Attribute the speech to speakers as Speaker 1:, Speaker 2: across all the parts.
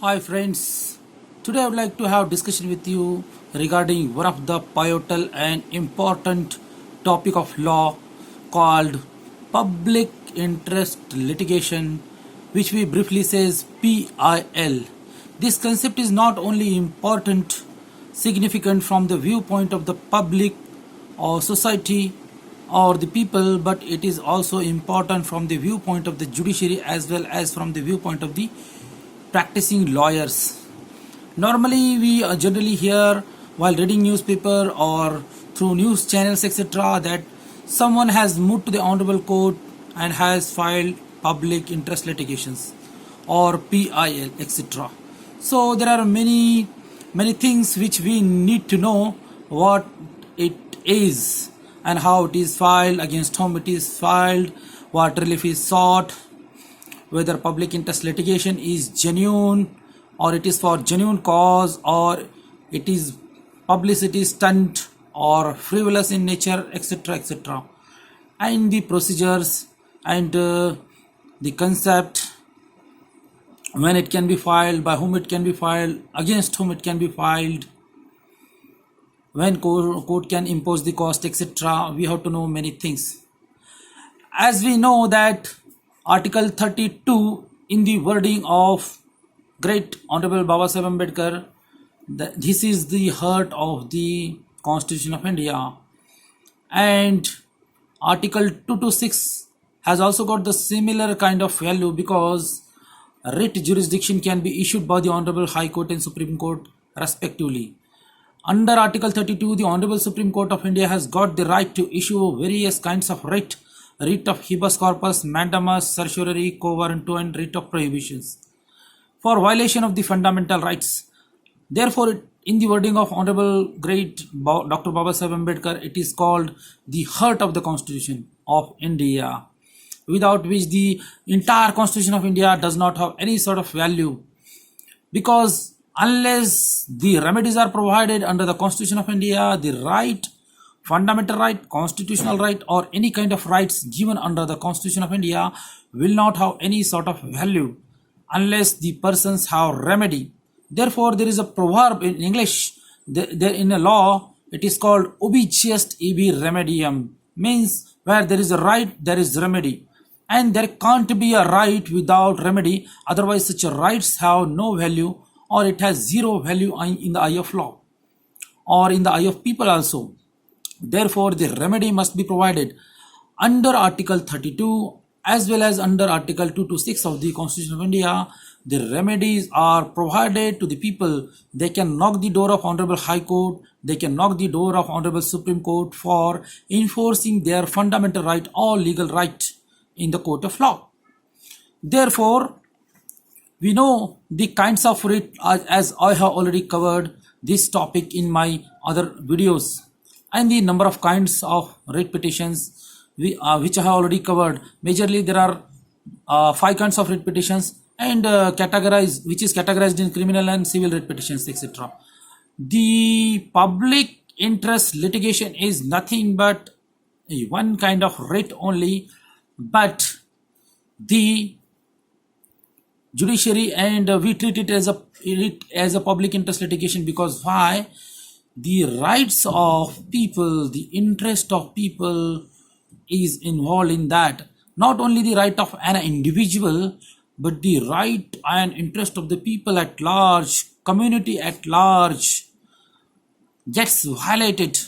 Speaker 1: Hi friends, today I would like to have discussion with you regarding one of the pivotal and important topic of law called public interest litigation, which we briefly says PIL. This concept is not only important, significant from the viewpoint of the public or society or the people, but it is also important from the viewpoint of the judiciary as well as from the viewpoint of the practicing lawyers. Normally, we generally hear while reading newspaper or through news channels, etc., that someone has moved to the honorable court and has filed public interest litigations or PIL, etc. So there are many things which we need to know what it is and how it is filed, against whom it is filed, what relief is sought, whether public interest litigation is genuine or it is for genuine cause or it is publicity stunt or frivolous in nature, etc., etc., and the procedures and the concept, when it can be filed, by whom it can be filed, against whom it can be filed, when court can impose the cost, etc. We have to know many things. As we know that Article 32 in the wording of great Honorable Babasaheb Ambedkar, this is the heart of the Constitution of India, and Article 226 has also got the similar kind of value because writ jurisdiction can be issued by the Honorable High Court and Supreme Court respectively. Under Article 32, the Honorable Supreme Court of India has got the right to issue various kinds of writ of habeas corpus, mandamus, certiorari, quo warranto, and writ of prohibitions for violation of the fundamental rights. Therefore, in the wording of Honorable Great Dr. Babasaheb Ambedkar, it is called the heart of the Constitution of India, without which the entire Constitution of India does not have any sort of value, because unless the remedies are provided under the Constitution of India, the right, fundamental right, constitutional right, or any kind of rights given under the Constitution of India will not have any sort of value unless the persons have remedy. Therefore, there is a proverb in English, there in a law, it is called ubi est ibi remedium, means where there is a right, there is remedy. And there can't be a right without remedy, otherwise such rights have no value, or it has zero value in the eye of law or in the eye of people also. Therefore, the remedy must be provided under Article 32 as well as under Article 226 of the Constitution of India. The remedies are provided to the people. They can knock the door of Honorable High Court, they can knock the door of Honorable Supreme Court for enforcing their fundamental right or legal right in the court of law. Therefore, we know the kinds of writ, as I have already covered this topic in my other videos, and the number of kinds of writ petitions which I have already covered. Majorly, there are 5 kinds of writ petitions, and which is categorized in criminal and civil writ petitions, etc. The public interest litigation is nothing but one kind of writ only, but the judiciary and we treat it as a public interest litigation, because why? The rights of people, the interest of people is involved in that. Not only the right of an individual, but the right and interest of the people at large, community at large, gets violated.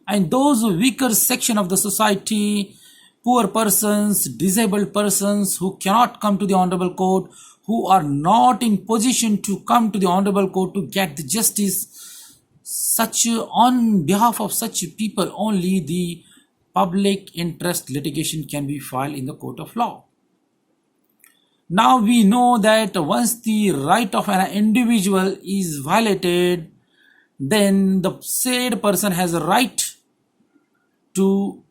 Speaker 1: And those weaker section of the society, poor persons, disabled persons who cannot come to the honorable court, who are not in position to come to the honorable court to get the justice, on behalf of such people only the public interest litigation can be filed in the court of law. Now we know that once the right of an individual is violated, then the said person has a right to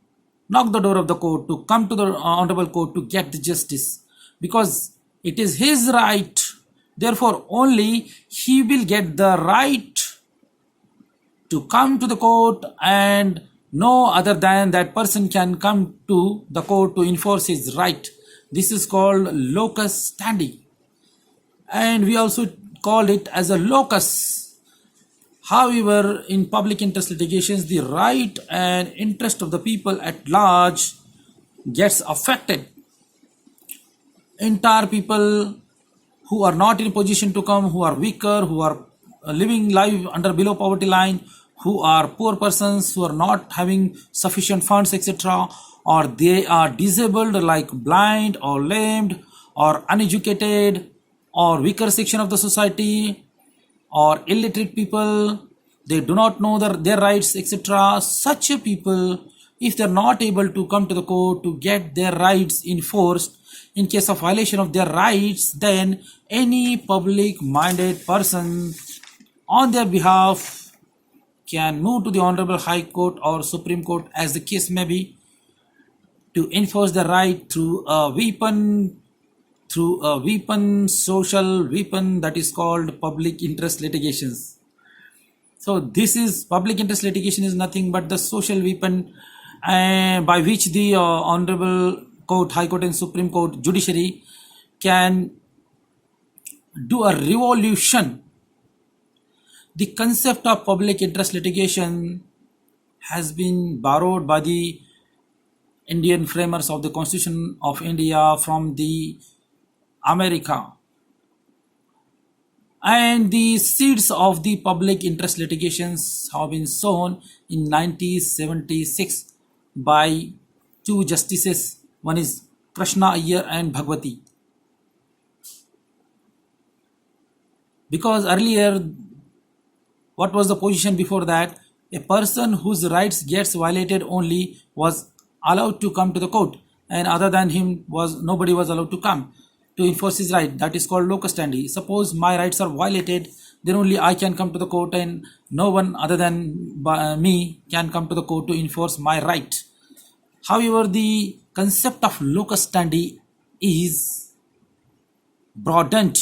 Speaker 1: knock the door of the court, to come to the honorable court to get the justice, because it is his right. Therefore, only he will get the right to come to the court, and no other than that person can come to the court to enforce his right. This is called locus standi. and we also called it as a locus. However, in public interest litigations, the right and interest of the people at large gets affected. Entire people who are not in a position to come, who are weaker, who are living life under below poverty line, who are poor persons, who are not having sufficient funds, etc., or they are disabled like blind or lamed or uneducated or weaker section of the society or illiterate people, they do not know their rights, etc. Such a people, if they're not able to come to the court to get their rights enforced in case of violation of their rights, then any public minded person on their behalf can move to the Honorable High Court or Supreme Court, as the case may be, to enforce the right through a weapon, social weapon, that is called public interest litigations. So this is public interest litigation is nothing but the social weapon by which the Honorable Court, High Court and Supreme Court judiciary can do a revolution. The concept of public interest litigation has been borrowed by the Indian framers of the Constitution of India from the America, and the seeds of the public interest litigations have been sown in 1976 by two justices. One is Krishna Iyer and Bhagwati. Because earlier, what was the position before that? A person whose rights gets violated only was allowed to come to the court, and other than him nobody was allowed to come to enforce his right. That is called locus standi. Suppose my rights are violated, then only I can come to the court, and no one other than me can come to the court to enforce my right. However, the concept of locus standi is broadened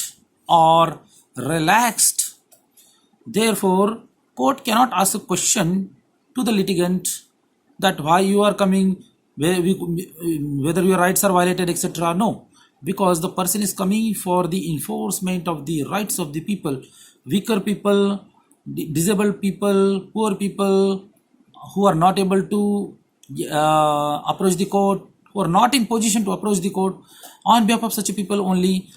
Speaker 1: or relaxed. Therefore, court cannot ask a question to the litigant that why you are coming, whether your rights are violated, etc. No, because the person is coming for the enforcement of the rights of the people, weaker people, disabled people, poor people who are not able to approach the court, who are not in position to approach the court. On behalf of such people only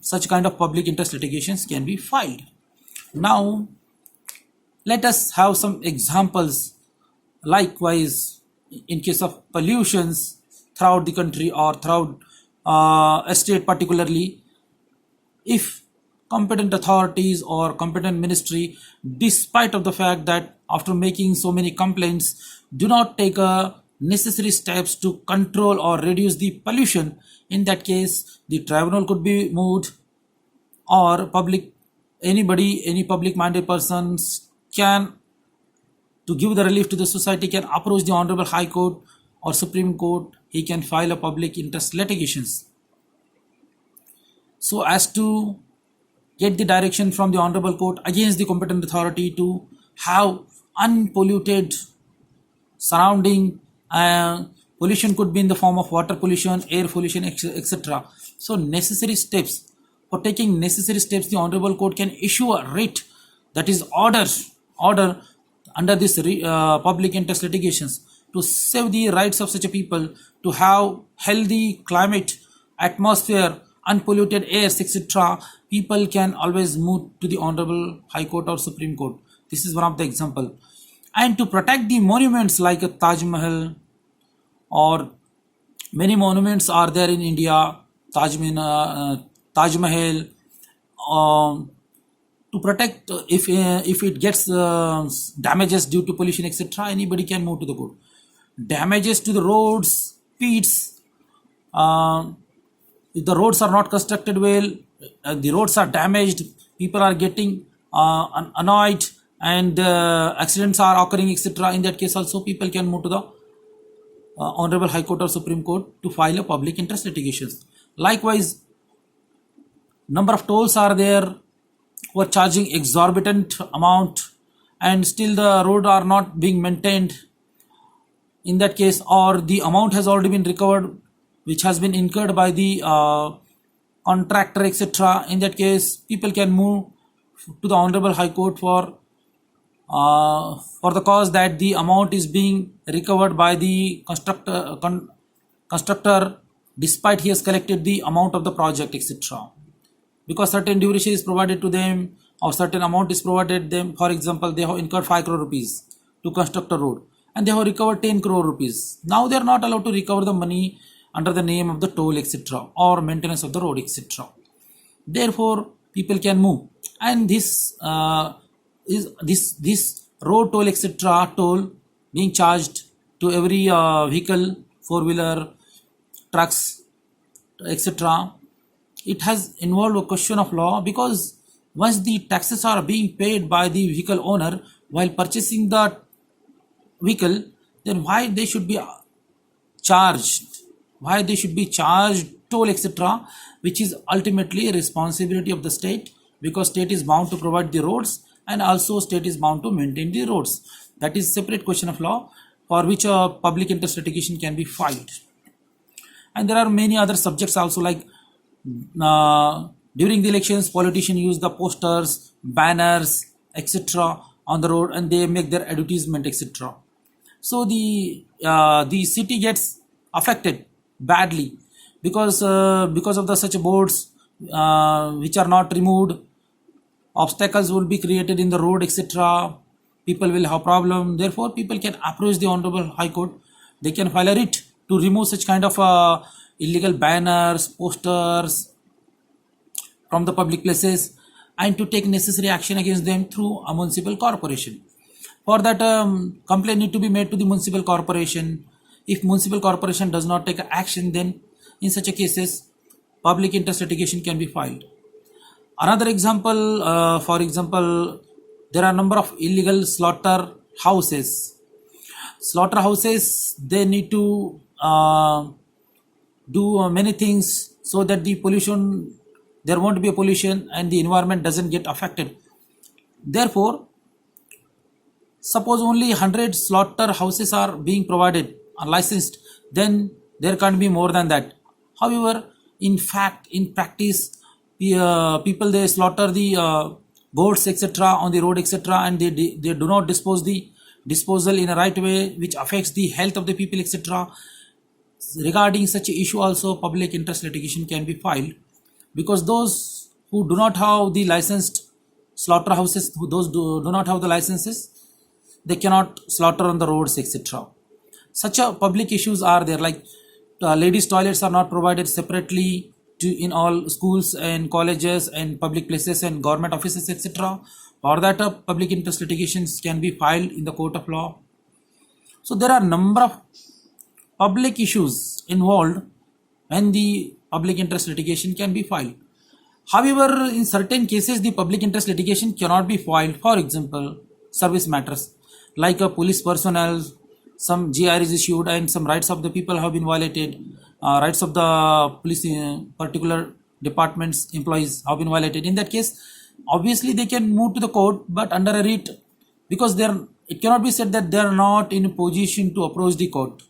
Speaker 1: such kind of public interest litigations can be filed. Now, let us have some examples. Likewise, in case of pollutions throughout the country or throughout a state particularly, if competent authorities or competent ministry, despite of the fact that after making so many complaints, do not take necessary steps to control or reduce the pollution, in that case the tribunal could be moved, or any public minded persons can, to give the relief to the society, can approach the Honorable High Court or Supreme Court. He can file a public interest litigations so as to get the direction from the Honorable Court against the competent authority to have unpolluted surrounding. Pollution could be in the form of water pollution, air pollution, etc. So necessary steps, for taking necessary steps, the Honorable Court can issue a writ, that is order under this public interest litigations, to save the rights of such a people, to have healthy climate, atmosphere, unpolluted airs, etc. People can always move to the Honorable High Court or Supreme Court. This is one of the example. And to protect the monuments like a Taj Mahal, or many monuments are there in India, Taj Mahal, to protect, if it gets damages due to pollution, etc., anybody can move to the court. Damages to the roads, pits, if the roads are not constructed well, the roads are damaged, people are getting annoyed, and accidents are occurring, etc. In that case also people can move to the Honorable High Court or Supreme Court to file a public interest litigations. Likewise, number of tolls are there who are charging exorbitant amount, and still the road are not being maintained. In that case, or the amount has already been recovered which has been incurred by the contractor, etc. In that case, people can move to the Honorable High Court for the cause that the amount is being recovered by the constructor despite he has collected the amount of the project, etc. Because certain duration is provided to them or certain amount is provided them. For example, they have incurred 5 crore rupees to construct a road and they have recovered 10 crore rupees. Now they are not allowed to recover the money under the name of the toll, etc. or maintenance of the road, etc. Therefore, people can move, and this road toll, etc. toll being charged to every vehicle, four-wheeler, trucks, etc. It has involved a question of law, because once the taxes are being paid by the vehicle owner while purchasing the vehicle, then why they should be charged? Why they should be charged toll, etc., which is ultimately a responsibility of the state, because state is bound to provide the roads and also state is bound to maintain the roads. That is separate question of law for which a public interest litigation can be filed. And there are many other subjects also, like during the elections, politicians use the posters, banners, etc. on the road, and they make their advertisement, etc. So the city gets affected badly because of the such boards which are not removed. Obstacles will be created in the road, etc. People will have problem. Therefore, people can approach the Honorable High Court. They can file a writ to remove such kind of illegal banners, posters from the public places, and to take necessary action against them through a municipal corporation. For that, complaint need to be made to the municipal corporation. If municipal corporation does not take action, then in such a cases, public interest litigation can be filed. Another example, for example, there are a number of illegal slaughter houses. Slaughterhouses, they need to do many things so that the pollution, there won't be a pollution and the environment doesn't get affected. Therefore, suppose only 100 slaughterhouses are being provided or licensed, then there can't be more than that. However, in fact, in practice, people, they slaughter the goats, etc. on the road, etc. and they do not disposal in a right way, which affects the health of the people, etc. Regarding such an issue also, public interest litigation can be filed, because those who do not have the licensed slaughterhouses, those do not have the licenses, they cannot slaughter on the roads, etc. Such a public issues are there, like ladies toilets are not provided separately in all schools and colleges and public places and government offices, etc. For that, public interest litigations can be filed in the court of law. So there are number of public issues involved when the public interest litigation can be filed. However, in certain cases, the public interest litigation cannot be filed. For example, service matters, like a police personnel, some GR is issued and some rights of the people have been violated, rights of the police particular departments employees have been violated. In that case, obviously they can move to the court, but under a writ, because it cannot be said that they are not in a position to approach the court.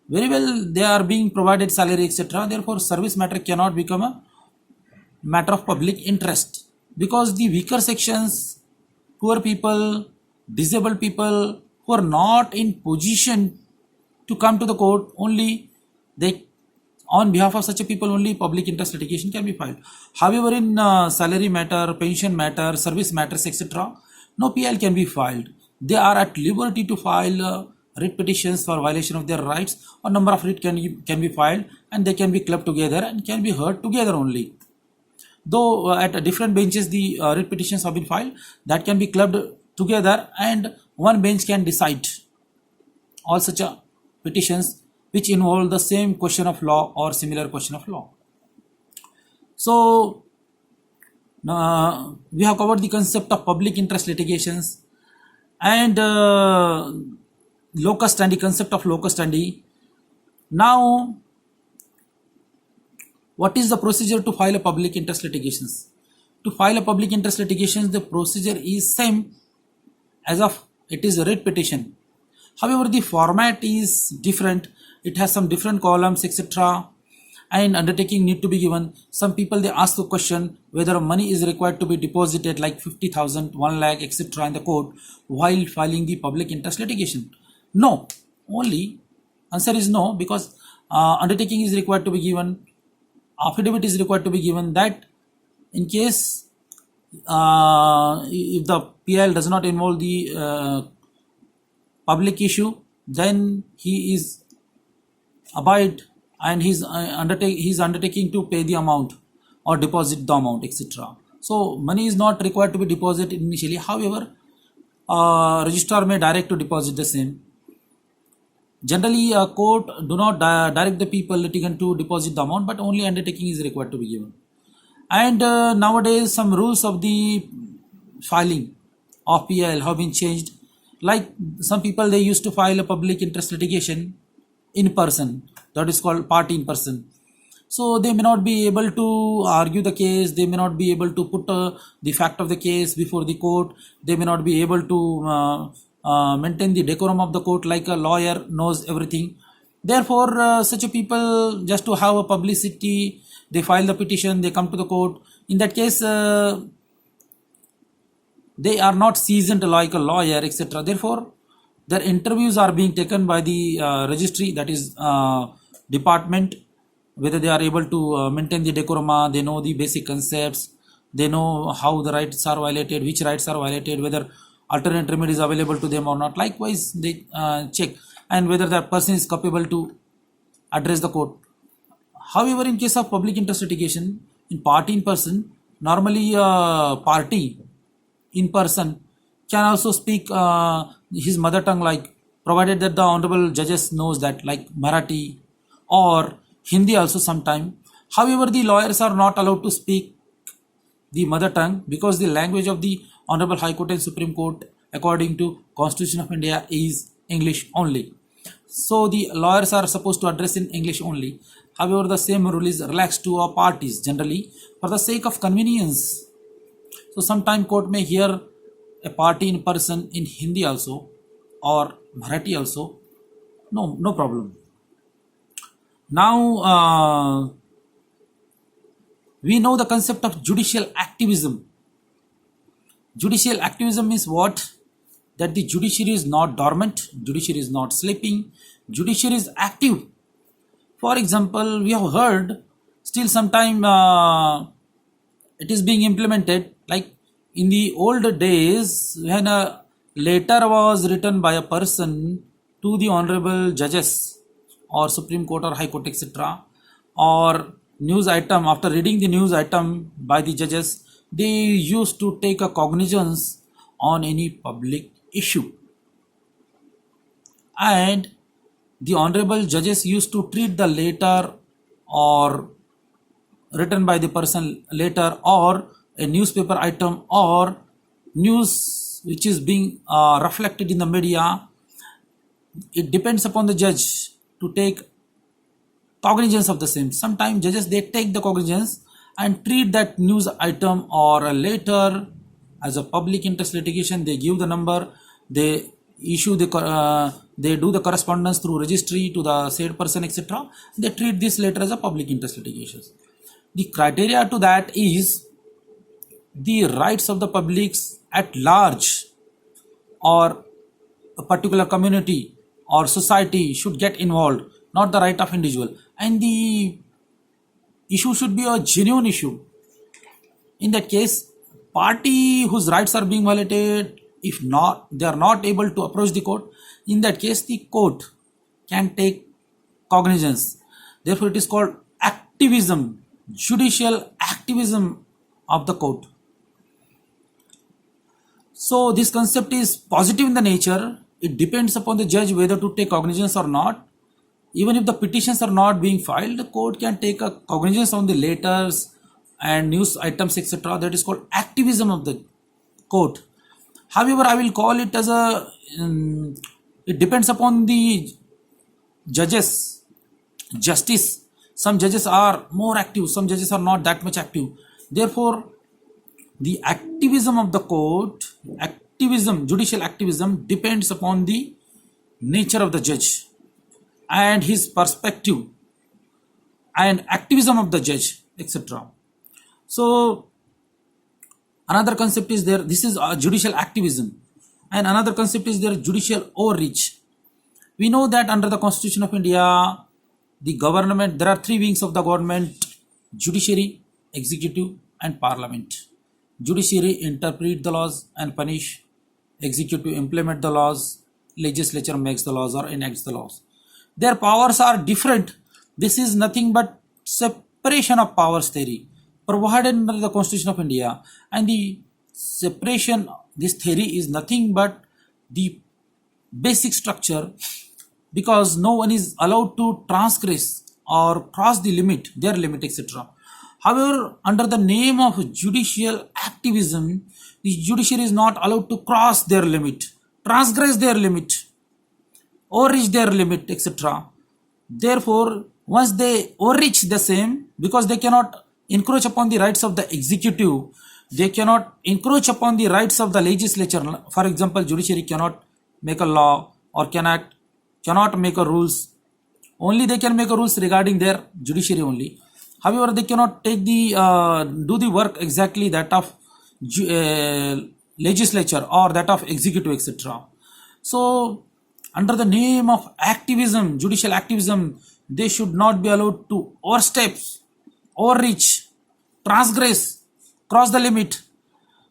Speaker 1: Very well, they are being provided salary, etc. Therefore, service matter cannot become a matter of public interest, because the weaker sections, poor people, disabled people who are not in position to come to the court, only they, on behalf of such a people, only public interest litigation can be filed. However, in salary matter, pension matter, service matters, etc., no PL can be filed. They are at liberty to file writ petitions for violation of their rights, or number of writ can be filed, and they can be clubbed together and can be heard together only. Though at different benches the writ petitions have been filed, that can be clubbed together and one bench can decide all such petitions which involve the same question of law or similar question of law. So we have covered the concept of public interest litigations and locus standi, concept of locus standi. Now, what is the procedure to file a public interest litigations? To file a public interest litigations, the procedure is same as of it is a writ petition. However, the format is different. It has some different columns, etc. and undertaking need to be given. Some people they ask the question whether money is required to be deposited like 50,000, 1 lakh, etc. in the court while filing the public interest litigation. No, only answer is no, because undertaking is required to be given, affidavit is required to be given, that in case if the PIL does not involve the public issue, then he is abide and he's undertaking to pay the amount or deposit the amount, etc. So money is not required to be deposited initially. However, registrar may direct to deposit the same. Generally, a court do not direct the people litigant to deposit the amount, but only undertaking is required to be given. And nowadays, some rules of the filing of PIL have been changed. Like some people, they used to file a public interest litigation in person, that is called party in person. So they may not be able to argue the case, they may not be able to put the fact of the case before the court, they may not be able to maintain the decorum of the court like a lawyer knows everything. Therefore, such a people, just to have a publicity, they file the petition, they come to the court. In that case, they are not seasoned like a lawyer, etc. Therefore, their interviews are being taken by the registry, that is department, whether they are able to maintain the decorum, they know the basic concepts, they know how the rights are violated, which rights are violated, whether alternate remedy is available to them or not. Likewise, they check and whether that person is capable to address the court. However, in case of public interest litigation, in party in person, normally party in person can also speak his mother tongue, like provided that the honorable judges knows that, like Marathi or Hindi also sometime. However, the lawyers are not allowed to speak the mother tongue because the language of the Honorable High Court and Supreme Court according to Constitution of India is English only. So the lawyers are supposed to address in English only. However, the same rule is relaxed to our parties generally for the sake of convenience. So sometime court may hear a party in person in Hindi also or Marathi also. No problem. Now we know the concept of judicial activism. Judicial activism is what? That the judiciary is not dormant, judiciary is not sleeping, judiciary is active. For example, we have heard still sometime it is being implemented, like in the old days when a letter was written by a person to the honorable judges or Supreme Court or High Court, etc., or news item, after reading the news item by the judges, they used to take a cognizance on any public issue, and the honorable judges used to treat the letter or written by the person letter or a newspaper item or news which is being reflected in the media. It depends upon the judge to take cognizance of the same. Sometimes judges, they take the cognizance and treat that news item or a letter as a public interest litigation. They give the number, they issue the they do the correspondence through registry to the said person, etc. They treat this letter as a public interest litigation. The criteria to that is the rights of the publics at large or a particular community or society should get involved, not the right of individual, and the issue should be a genuine issue. In that case, party whose rights are being violated, if not they are not able to approach the court, in that case the court can take cognizance. Therefore, it is called activism, judicial activism of the court. So this concept is positive in the nature. It depends upon the judge whether to take cognizance or not. Even if the petitions are not being filed, the court can take a cognizance on the letters and news items, etc. That is called activism of the court. However, I will call it as a it depends upon the judges, justice. Some judges are more active, some judges are not that much active. Therefore, the activism of the court, activism, judicial activism depends upon the nature of the judge and his perspective. and activism of the judge, etc. So another concept is there, this is judicial activism, and another concept is there, judicial overreach. We know that under the Constitution of India, the government, there are three wings of the government: judiciary, executive, and parliament. Judiciary interpret the laws and punish, executive implement the laws, legislature makes the laws or enacts the laws. Their powers are different. This is nothing but separation of powers theory provided under the Constitution of India, and the separation, this theory is nothing but the basic structure, because no one is allowed to transgress or cross the limit, their limit, etc. However, under the name of judicial activism, the judiciary is not allowed to cross their limit, transgress their limit, overreach their limit, etc. Therefore, once they overreach the same, because they cannot encroach upon the rights of the executive, they cannot encroach upon the rights of the legislature. For example, judiciary cannot make a law or cannot make a rules. Only they can make a rules regarding their judiciary only. However, they cannot take the do the work exactly that of legislature or that of executive, etc. So under the name of activism, judicial activism, they should not be allowed to overstep, overreach, transgress, cross the limit.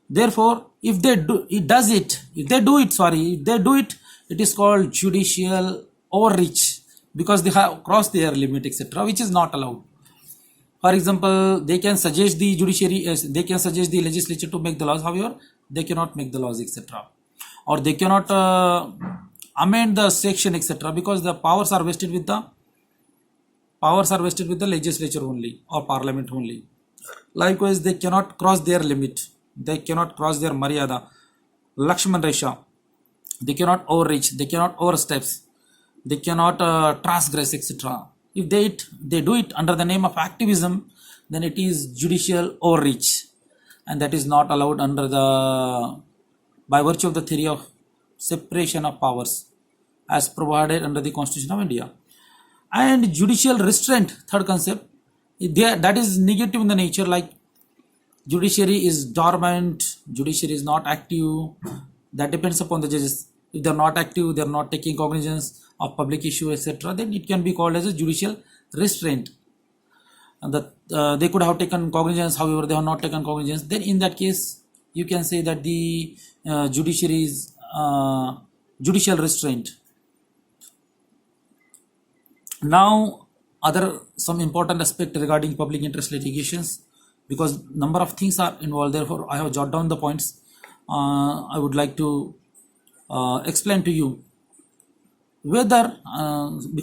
Speaker 1: Therefore, if they do it, if they do it, it is called judicial overreach, because they have crossed their limit, etc., which is not allowed. For example, they can suggest the judiciary, they can suggest the legislature to make the laws. However, they cannot make the laws, etc., or they cannot amend the section, etc., because the powers are vested with the legislature only or parliament only. Likewise, they cannot cross their limit. They cannot cross their maryada, Lakshman Resha. They cannot overreach. They cannot overstep. They cannot transgress, etc. If they do it under the name of activism, then it is judicial overreach, and that is not allowed under by virtue of the theory of separation of powers as provided under the Constitution of India. And judicial restraint, third concept, that is negative in the nature, like judiciary is dormant, judiciary is not active. That depends upon the judges. If they are not active, they are not taking cognizance of public issue, etc., then it can be called as a judicial restraint. And that they could have taken cognizance, however, they have not taken cognizance. Then in that case, you can say that the judiciary is judicial restraint. Now, some important aspect regarding public interest litigations, because number of things are involved. Therefore, I have jotted down the points. I would like to explain to you whether